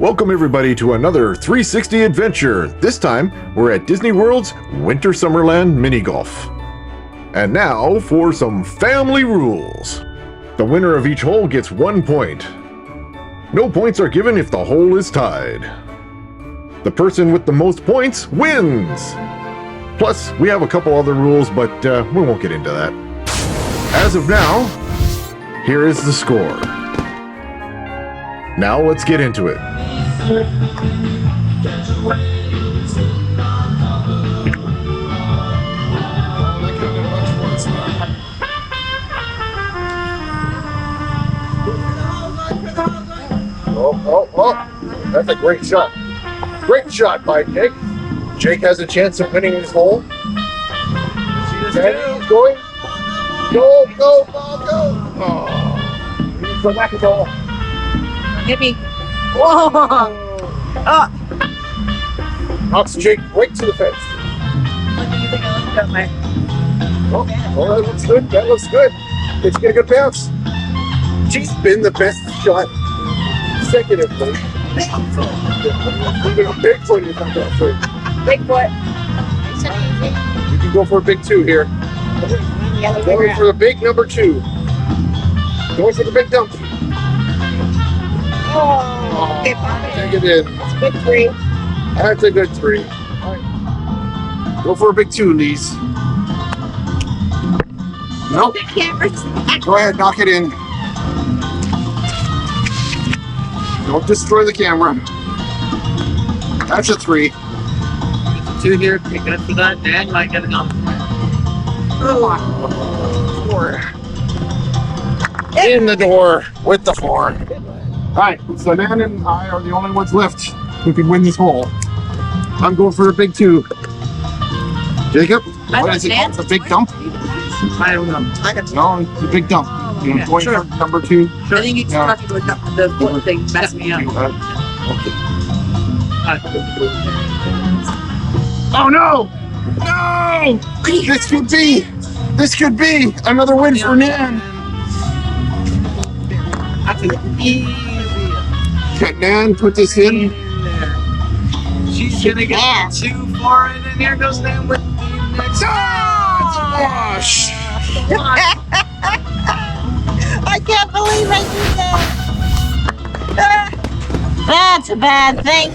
Welcome everybody to another 360 adventure. This time, we're at Disney World's Winter Summerland Mini Golf. And now for some family rules. The winner of each hole gets 1 point. No points are given if the hole is tied. The person with the most points wins. Plus, we have a couple other rules, but we won't get into that. As of now, here is the score. Now let's get into it. Oh, that's a great shot. Great shot by Jake. Jake has a chance of winning this hole. And he's going. Go, go, go, go. Oh. He's the whack-a-ball. Hit me. Whoa! Oh. Knocks Jake right to the fence. What do you think I looked at my... Oh, that looks good. That looks good. Did you get a good bounce? Jake's been the best shot consecutively. Even a big foot is not that free. Big foot. You can go for a big two here. Going for the big number 2. Going for the big dump. Oh, okay, pop it. Take it in. That's a good 3. That's a good 3. All right. Go for a big 2, Lise. Nope. The camera's back. Go ahead, knock it in. Don't destroy the camera. That's a 3. 2 here, take it for that, Dan might get it on. Oh. 4. In the door with the 4. Alright, so Nan and I are the only ones left who can win this hole. I'm going for a big 2. Jacob, what is it called? The big dump? I don't know. No, the big dump. You know, going for number 2. Sure. I think it's talking about the foot thing messed me up. Okay. Oh no! No! This could be another win for Nan. That's an easy. Can Nan put this in? She's gonna get too far, and then here goes Nan with the next. Gosh! I can't believe I did that. That's a bad thing.